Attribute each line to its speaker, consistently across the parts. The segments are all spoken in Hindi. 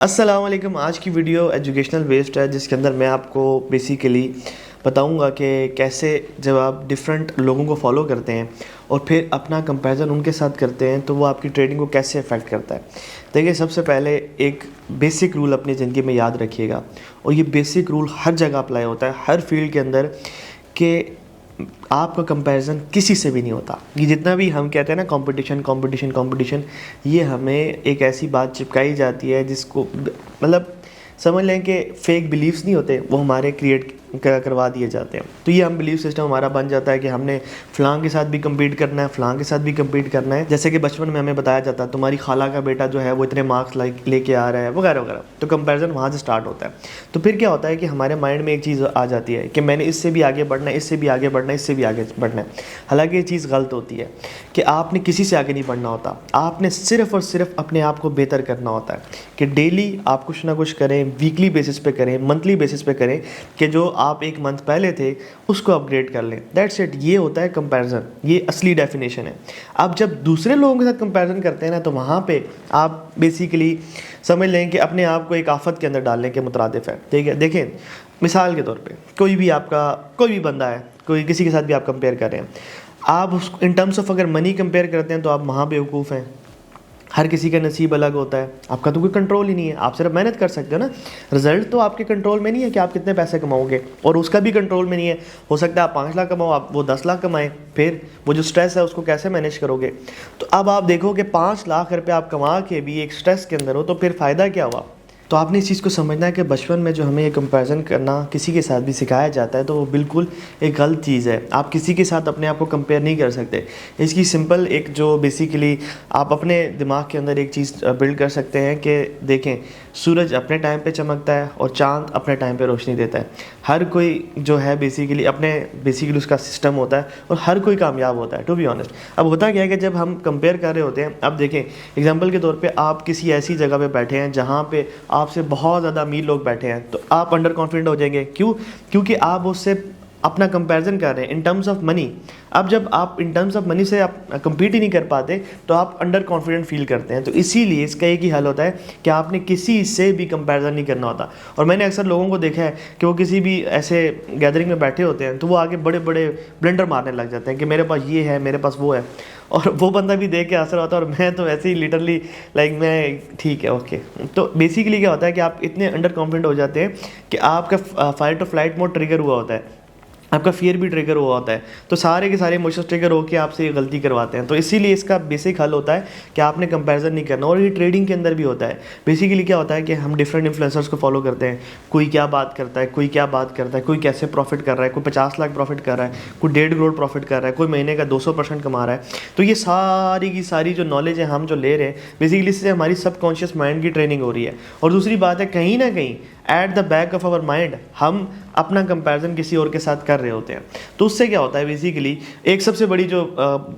Speaker 1: अस्सलाम वालेकुम। आज की वीडियो एजुकेशनल बेस्ड है, जिसके अंदर मैं आपको बेसिकली बताऊंगा कि कैसे जब आप डिफरेंट लोगों को फॉलो करते हैं और फिर अपना कंपैरिजन उनके साथ करते हैं तो वो आपकी ट्रेडिंग को कैसे अफेक्ट करता है। देखिए, सबसे पहले एक बेसिक रूल अपनी ज़िंदगी में याद रखिएगा, और ये बेसिक रूल हर जगह अप्लाई होता है, हर फील्ड के अंदर, कि आपका कंपैरिजन किसी से भी नहीं होता। ये जितना भी हम कहते हैं ना कंपटीशन कंपटीशन कंपटीशन, ये हमें एक ऐसी बात चिपकाई जाती है जिसको मतलब समझ लें कि फेक बिलीव्स नहीं होते, वो हमारे क्रिएट करवा दिए जाते हैं। तो ये हम बिलीव सिस्टम हमारा बन जाता है कि हमने फ़लाँ के साथ भी कम्पीट करना है, फ़लाँ के साथ भी कम्पीट करना है। जैसे कि बचपन में हमें बताया जाता है तुम्हारी खाला का बेटा जो है वो इतने मार्क्स लेके आ रहा है वगैरह वगैरह। तो कंपैरिजन वहाँ से स्टार्ट होता है। तो फिर क्या होता है कि हमारे माइंड में एक चीज़ आ जाती है कि मैंने इससे भी आगे बढ़ना है, इससे भी आगे बढ़ना है, इससे भी आगे बढ़ना है। हालांकि ये चीज़ गलत होती है कि आपने किसी से आगे नहीं बढ़ना होता। आपने सिर्फ़ और सिर्फ अपने आप को बेहतर करना होता है कि डेली आप कुछ ना कुछ करें, वीकली बेसिस पे करें, मंथली बेसिस पे करें, कि जो आप एक मंथ पहले थे उसको अपग्रेड कर लें। That's it. ये होता है कंपैरिजन, ये असली डेफिनेशन है। आप जब दूसरे लोगों के साथ कंपैरिजन करते हैं ना, तो वहाँ पे आप बेसिकली समझ लें कि अपने आप को एक आफत के अंदर डालने के मुतरादिफ है। ठीक है, देखें मिसाल के तौर पे कोई भी बंदा है, कोई किसी के साथ भी आप कंपेयर कर रहे हैं, आप उस इन टर्म्स ऑफ अगर मनी कंपेयर करते हैं तो आप वहाँ बेवकूफ़ हैं। हर किसी का नसीब अलग होता है, आपका तो कोई कंट्रोल ही नहीं है। आप सिर्फ मेहनत कर सकते हो ना, रिजल्ट तो आपके कंट्रोल में नहीं है कि आप कितने पैसे कमाओगे, और उसका भी कंट्रोल में नहीं है। हो सकता है आप 5 लाख कमाओ, आप वो 10 लाख कमाएं, फिर वो जो स्ट्रेस है उसको कैसे मैनेज करोगे। तो अब आप देखो कि 5 लाख रुपये आप कमा के भी एक स्ट्रेस के अंदर हो, तो फिर फ़ायदा क्या हुआ। तो आपने इस चीज़ को समझना है कि बचपन में जो हमें ये कंपैरिजन करना किसी के साथ भी सिखाया जाता है, तो वो बिल्कुल एक गलत चीज़ है। आप किसी के साथ अपने आप को कंपेयर नहीं कर सकते। इसकी सिंपल एक जो बेसिकली आप अपने दिमाग के अंदर एक चीज़ बिल्ड कर सकते हैं कि देखें, सूरज अपने टाइम पे चमकता है और चाँद अपने टाइम पे रोशनी देता है। हर कोई जो है बेसिकली उसका सिस्टम होता है, और हर कोई कामयाब होता है, टू बी ऑनेस्ट। अब होता क्या है कि जब हम कंपेयर कर रहे होते हैं, अब देखें एग्जांपल के तौर पे आप किसी ऐसी जगह पे बैठे हैं जहाँ पे आपसे बहुत ज़्यादा अमीर लोग बैठे हैं, तो आप अंडर कॉन्फिडेंट हो जाएंगे। क्यों? क्योंकि आप उससे अपना कंपैरिजन कर रहे हैं इन टर्म्स ऑफ मनी। अब जब आप इन टर्म्स ऑफ मनी से आप कम्पीट ही नहीं कर पाते, तो आप अंडर कॉन्फिडेंट फील करते हैं। तो इसीलिए इसका एक ही हल होता है कि आपने किसी से भी कंपैरिजन नहीं करना होता। और मैंने अक्सर लोगों को देखा है कि वो किसी भी ऐसे गैदरिंग में बैठे होते हैं तो वो आगे बड़े बड़े ब्लेंडर मारने लग जाते हैं कि मेरे पास ये है, मेरे पास वो है, और वो बंदा भी देख के हंस रहा होता है, और मैं तो ऐसे ही लिटरली लाइक मैं ठीक है ओके। तो बेसिकली क्या होता है कि आप इतने अंडर कॉन्फिडेंट हो जाते हैं कि आपका फाइट और फ्लाइट मोड ट्रिगर हुआ होता है, आपका फियर भी ट्रिगर हुआ होता है। तो सारे के सारे इमोशंस ट्रिगर होकर आपसे ये गलती करवाते हैं। तो इसीलिए इसका बेसिक हल होता है कि आपने कंपैरिजन नहीं करना। और ये ट्रेडिंग के अंदर भी होता है। बेसिकली क्या होता है कि हम डिफरेंट इन्फ्लुएंसर्स को फॉलो करते हैं, कोई क्या बात करता है, कोई क्या बात करता है, कोई कैसे प्रॉफिट कर रहा है, कोई 50 लाख प्रॉफिट कर रहा है, कोई 1.5 करोड़ प्रॉफिट कर रहा है, कोई महीने का 200% कमा रहा है। तो ये सारी की सारी जो नॉलेज है हम जो ले रहे हैं, बेसिकली इससे हमारी सबकॉन्शियस माइंड की ट्रेनिंग हो रही है। और दूसरी बात है, कहीं ना कहीं at the back of our mind हम अपना कंपैरिजन किसी और के साथ कर रहे होते हैं। तो उससे क्या होता है, बेसिकली एक सबसे बड़ी जो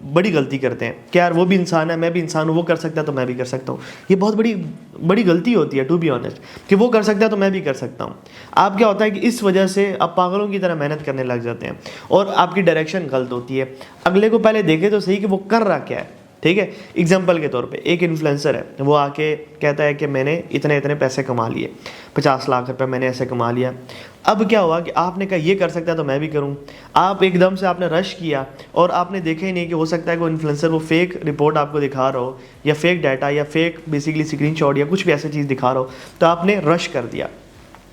Speaker 1: बड़ी गलती करते हैं कि यार वो भी इंसान है, मैं भी इंसान हूँ, वो कर सकता है तो मैं भी कर सकता हूँ। ये बहुत बड़ी गलती होती है, टू बी ऑनेस्ट, कि वो कर सकता है तो मैं भी कर सकता हूँ। आप क्या होता है कि इस वजह से आप पागलों की तरह मेहनत करने लग जाते हैं, और आपकी डायरेक्शन गलत होती है। अगले को पहले देखे तो सही कि वो कर रहा क्या है। ठीक है, एग्जाम्पल के तौर पे एक इन्फ्लुएंसर है, वो आके कहता है कि मैंने इतने इतने पैसे कमा लिए, 50 लाख रुपए मैंने ऐसे कमा लिया। अब क्या हुआ कि आपने कहा ये कर सकता है तो मैं भी करूं। आप एकदम से आपने रश किया, और आपने देखा ही नहीं कि हो सकता है कि वो इन्फ्लुएंसर वो फेक रिपोर्ट आपको दिखा रहा हो, या फेक डाटा, या फेक बेसिकली स्क्रीनशॉट, या कुछ भी ऐसी चीज़ दिखा रहा हो, तो आपने रश कर दिया।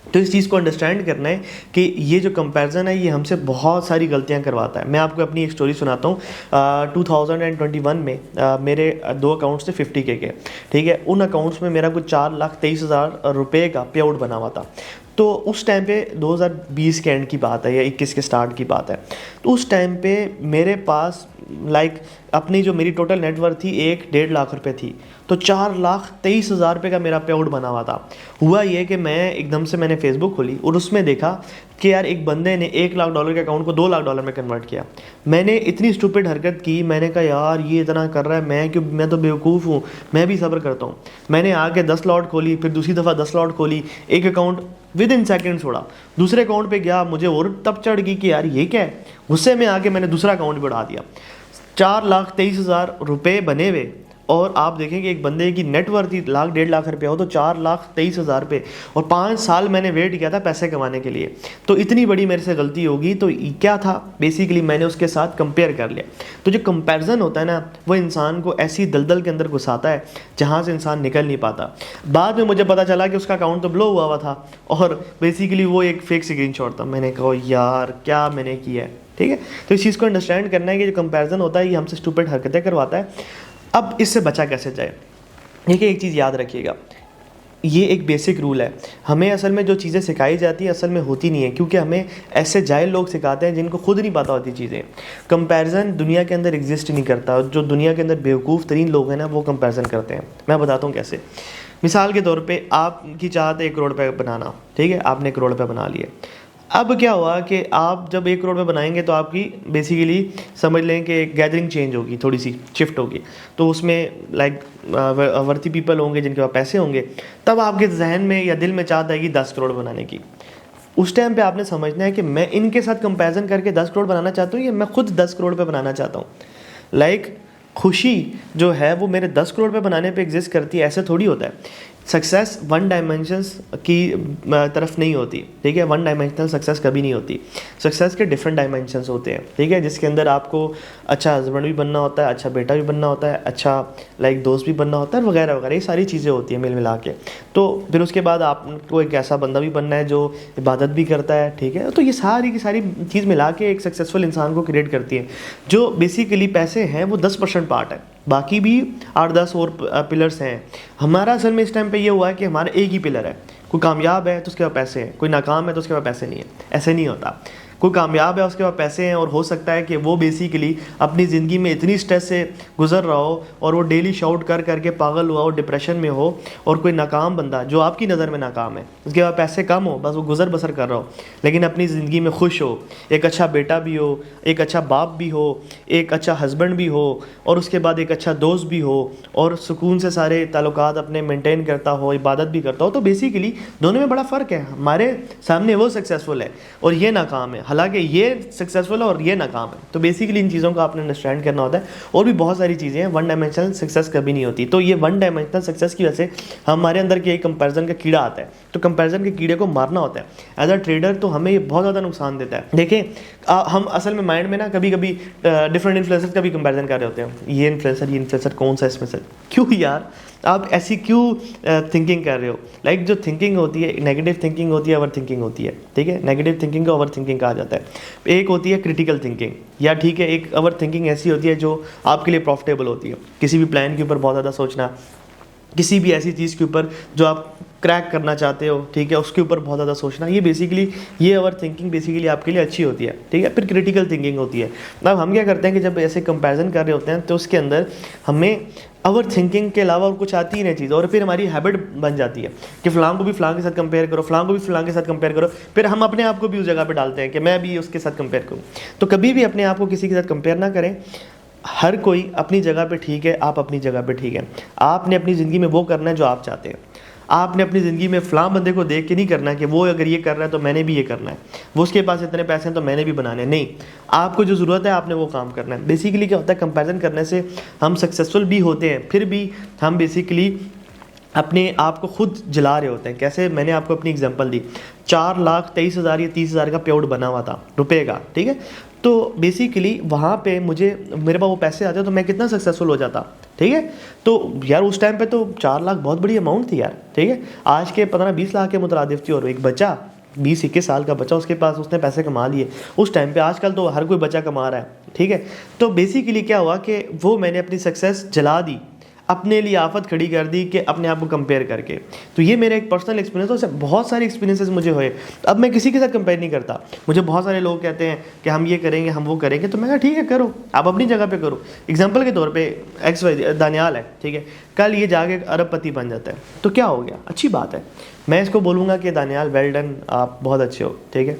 Speaker 1: तो इस चीज़ को अंडरस्टैंड करना है कि ये जो कंपैरिजन है ये हमसे बहुत सारी गलतियां करवाता है। मैं आपको अपनी एक स्टोरी सुनाता हूँ। 2021 में मेरे 2 अकाउंट्स थे 50K के। ठीक है, उन अकाउंट्स में मेरा कुछ 4,23,000 रुपये का पे आउट बना हुआ था। तो उस टाइम पे 2020 के एंड की बात है या 21 के स्टार्ट की बात है। तो उस टाइम पे मेरे पास अपनी जो मेरी टोटल नेटवर्थ थी 1.5 लाख रुपए थी। तो 4,23,000 रुपये का मेरा पे आउट बना हुआ था। हुआ ये कि मैं एकदम से मैंने फेसबुक खोली और उसमें देखा कि यार एक बंदे ने $1 लाख के अकाउंट को $2 लाख में कन्वर्ट किया। मैंने इतनी स्टूपिड हरकत की, मैंने कहा यार ये इतना कर रहा है, मैं तो बेवकूफ़ हूँ, मैं भी सब्र करता हूँ। मैंने आके 10 लॉट खोली, फिर दूसरी दफ़ा 10 लॉट खोली, एक अकाउंट विद इन सेकेंड छोड़ा, दूसरे अकाउंट पे गया, मुझे और तब चढ़ गई कि यार ये क्या है। गुस्से में आके मैंने दूसरा अकाउंट बढ़ा दिया। 4,23,000 रुपये बने हुए और आप देखेंगे एक बंदे की नेटवर्थ ही लाख 1.5 लाख रुपया हो तो 4,23,000 पे, और 5 साल मैंने वेट किया था पैसे कमाने के लिए, तो इतनी बड़ी मेरे से गलती होगी। तो क्या था, बेसिकली मैंने उसके साथ कंपेयर कर लिया। तो जो कंपैरिजन होता है ना, वो इंसान को ऐसी दलदल के अंदर घुसाता है जहाँ से इंसान निकल नहीं पाता। बाद में मुझे पता चला कि उसका अकाउंट तो ब्लो हुआ था और बेसिकली वो एक फेक स्क्रीनशॉट था। मैंने कहा यार क्या मैंने किया है, ठीक है। तो इस चीज़ को अंडरस्टैंड करना है कि जो कंपैरिजन होता है ये हमसे स्टूपिड हरकतें करवाता है। अब इससे बचा कैसे जाए, देखिए एक चीज़ याद रखिएगा, ये एक बेसिक रूल है। हमें असल में जो चीज़ें सिखाई जाती है असल में होती नहीं है, क्योंकि हमें ऐसे जाहिल लोग सिखाते हैं जिनको खुद नहीं पता होती चीज़ें। कंपैरिजन दुनिया के अंदर एग्जिस्ट नहीं करता। जो दुनिया के अंदर बेवकूफ़ तरीन लोग हैं ना, वो कंपैरिजन करते हैं। मैं बताता हूँ कैसे। मिसाल के तौर पे आपकी चाहत है 1 करोड़ रुपये बनाना, ठीक है, आपने 1 करोड़ रुपये बना लिए। अब क्या हुआ कि आप जब 1 करोड़ रुपये बनाएंगे तो आपकी बेसिकली समझ लें कि गैदरिंग चेंज होगी, थोड़ी सी शिफ्ट होगी। तो उसमें लाइक वर्ती पीपल होंगे जिनके पास पैसे होंगे, तब आपके जहन में या दिल में चाहत आएगी 10 करोड़ बनाने की। उस टाइम पे आपने समझना है कि मैं इनके साथ कंपैरिजन करके 10 करोड़ बनाना चाहता हूँ या मैं खुद 10 करोड़ रुपये बनाना चाहता हूँ। लाइक खुशी जो है वो मेरे 10 करोड़ रुपये बनाने पे एग्जिस्ट करती है, ऐसे थोड़ी होता है। सक्सेस वन डायमेंशंस की तरफ नहीं होती, ठीक है। वन डायमेंशनल सक्सेस कभी नहीं होती। सक्सेस के डिफरेंट डायमेंशंस होते हैं, ठीक है, जिसके अंदर आपको अच्छा हस्बैंड भी बनना होता है, अच्छा बेटा भी बनना होता है, अच्छा लाइक दोस्त भी बनना होता है, वगैरह वगैरह, ये सारी चीज़ें होती हैं मिल मिला के। तो फिर उसके बाद आपको एक ऐसा बंदा भी बनना है जो इबादत भी करता है, ठीक है। तो ये सारी की सारी चीज़ मिला के एक सक्सेसफुल इंसान को क्रिएट करती है। जो बेसिकली पैसे हैं वो 10% पार्ट है, बाकी भी 8-10 और पिलर्स हैं। हमारा असल में इस टाइम पे ये हुआ है कि हमारा एक ही पिलर है। कोई कामयाब है तो उसके पास पैसे हैं, कोई नाकाम है तो उसके पास पैसे नहीं है। ऐसे नहीं होता। कोई कामयाब है उसके पास पैसे हैं और हो सकता है कि वो बेसिकली अपनी ज़िंदगी में इतनी स्ट्रेस से गुजर रहा हो और वो डेली शाउट कर करके पागल हुआ हो, डिप्रेशन में हो। और कोई नाकाम बंदा जो आपकी नज़र में नाकाम है, उसके पास पैसे कम हो, बस वो गुजर बसर कर रहा हो, लेकिन अपनी ज़िंदगी में खुश हो, एक अच्छा बेटा भी हो, एक अच्छा बाप भी हो, एक अच्छा हस्बैंड भी हो, और उसके बाद एक अच्छा दोस्त भी हो, और सुकून से सारे ताल्लुकात अपने मेंटेन करता हो, इबादत भी करता हो। तो बेसिकली दोनों में बड़ा फ़र्क है। हमारे सामने वो सक्सेसफुल है और ये नाकाम है, हालांकि ये सक्सेसफुल है और ये नाकाम है। तो बेसिकली इन चीज़ों को आपने अंडरस्टैंड करना होता है। और भी बहुत सारी चीज़ें हैं, वन डायमेंशनल सक्सेस कभी नहीं होती। तो ये वन डायमेंशनल सक्सेस की वजह से हमारे अंदर के एक कंपैरिजन का कीड़ा आता है। तो कंपैरिजन के कीड़े को मारना होता है। एज अ ट्रेडर तो हमें ये बहुत ज़्यादा नुकसान देता है। देखें हम असल में माइंड में ना कभी कभी डिफरेंट इन्फ्लुएंसर का भी कंपैरिजन कर रहे होते हैं। ये इन्फ्लुएंसर कौन सा इसमें से, क्यों यार आप ऐसी क्यों थिंकिंग कर रहे हो। लाइक जो थिंकिंग होती है, नेगेटिव थिंकिंग होती है, ओवर थिंकिंग होती है, ठीक है। नेगेटिव थिंकिंग को ओवर थिंकिंग कहा जाता है। एक होती है क्रिटिकल थिंकिंग, या ठीक है, एक ओवर थिंकिंग ऐसी होती है जो आपके लिए प्रॉफिटेबल होती है। किसी भी प्लान के ऊपर बहुत ज़्यादा सोचना, किसी भी ऐसी चीज़ के ऊपर जो आप क्रैक करना चाहते हो, ठीक है, उसके ऊपर बहुत ज़्यादा सोचना, ये बेसिकली ये ओवर थिंकिंग बेसिकली आपके लिए अच्छी होती है, ठीक है। फिर क्रिटिकल थिंकिंग होती है। अब हम क्या करते हैं कि जब ऐसे कंपैरिजन कर रहे होते हैं तो उसके अंदर हमें ओवर थिंकिंग के अलावा और कुछ आती ही नहीं चीज़, और फिर हमारी हैबिट बन जाती है कि फ़लाँ को भी फ़लाँ के साथ कंपेयर करो, फ़लाँ को भी फ़लाँ के साथ कंपेयर करो। फिर हम अपने आप को भी उस जगह पे डालते हैं कि मैं भी उसके साथ कंपेयर करूँ। तो कभी भी अपने आप को किसी के साथ कंपेयर ना करें। हर कोई अपनी जगह पे ठीक है, आप अपनी जगह पे ठीक है। आपने अपनी ज़िंदगी में वो करना है जो आप चाहते हैं। आपने अपनी ज़िंदगी में फ़लाँ बंदे को देख के नहीं करना कि वो अगर ये कर रहा है तो मैंने भी ये करना है, वो उसके पास इतने पैसे हैं तो मैंने भी बनाने हैं। नहीं, आपको जो ज़रूरत है आपने वो काम करना है। बेसिकली क्या होता है, कंपैरिजन करने से हम सक्सेसफुल भी होते हैं, फिर भी हम बेसिकली अपने आप को खुद जला रहे होते हैं। कैसे, मैंने आपको अपनी एग्जांपल दी, 4,23,000 या 30,000 का पेआउट बना हुआ था रुपए का, ठीक है। तो बेसिकली वहाँ पे मेरे पास वो पैसे आते तो मैं कितना सक्सेसफुल हो जाता, ठीक है। तो यार उस टाइम पे तो 4 लाख बहुत बड़ी अमाउंट थी यार, ठीक है। आज के 15-20 लाख के मुतरादिफ थी। और एक बच्चा 20-21 साल का बच्चा, उसके पास उसने पैसे कमा लिए उस टाइम पे। आजकल तो हर कोई बच्चा कमा रहा है, ठीक है। तो बेसिकली क्या हुआ कि वो मैंने अपनी सक्सेस जला दी, अपने लिए आफत खड़ी कर दी कि अपने आप को कंपेयर करके। तो ये मेरा एक पर्सनल एक्सपीरियंस, तो बहुत सारे एक्सपीरियंसेस मुझे हुए। अब मैं किसी के साथ कंपेयर नहीं करता। मुझे बहुत सारे लोग कहते हैं कि हम ये करेंगे, हम वो करेंगे, तो मैं कहा ठीक है करो, आप अपनी जगह पे करो। एग्जांपल के तौर पे दानियाल है, ठीक है, कल ये जाके अरबपति बन जाता है तो क्या हो गया, अच्छी बात है। मैं इसको बोलूँगा कि दानियाल वेल डन, आप बहुत अच्छे हो, ठीक है।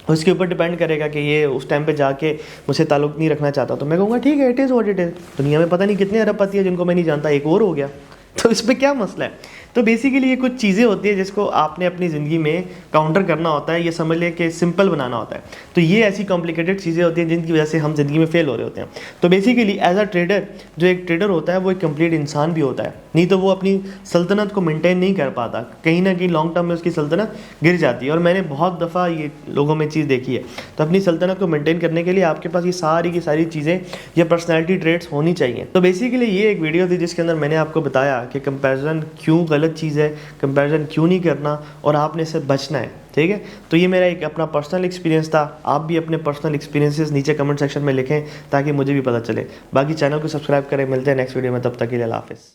Speaker 1: उसके ऊपर डिपेंड करेगा कि ये उस टाइम पे जाके मुझसे ताल्लुक़ नहीं रखना चाहता, तो मैं कहूँगा ठीक है, it is what it is. दुनिया में पता नहीं कितने अरबपति है जिनको मैं नहीं जानता, एक और हो गया, तो इस पर क्या मसला है। तो बेसिकली ये कुछ चीज़ें होती है जिसको आपने अपनी ज़िंदगी में काउंटर करना होता है, ये समझ लें कि सिंपल बनाना होता है। तो ये ऐसी कॉम्प्लिकेटेड चीज़ें होती हैं जिनकी वजह से हम ज़िंदगी में फेल हो रहे होते हैं। तो बेसिकली एज अ ट्रेडर, जो एक ट्रेडर होता है वो एक कंप्लीट इंसान भी होता है, नहीं तो वो अपनी सल्तनत को मेंटेन नहीं कर पाता, कहीं ना कहीं लॉन्ग टर्म में उसकी सल्तनत गिर जाती है। और मैंने बहुत दफ़ा ये लोगों में चीज़ देखी है। तो अपनी सल्तनत को मेंटेन करने के लिए आपके पास ये सारी की सारी चीज़ें या पर्सनैलिटी ट्रेट्स होनी चाहिए। तो बेसिकली ये एक वीडियो थी जिसके अंदर मैंने आपको बताया कि कंपैरिजन क्यों गलत चीज़ है, कंपैरिजन क्यों नहीं करना और आपने इससे बचना है। ठीक है, तो ये मेरा एक अपना पर्सनल एक्सपीरियंस था। आप भी अपने पर्सनल एक्सपीरियंसेस नीचे कमेंट सेक्शन में लिखें ताकि मुझे भी पता चले। बाकी चैनल को सब्सक्राइब करें। मिलते हैं नेक्स्ट वीडियो में, तब तक के लिए अल्लाह हाफ़िज़।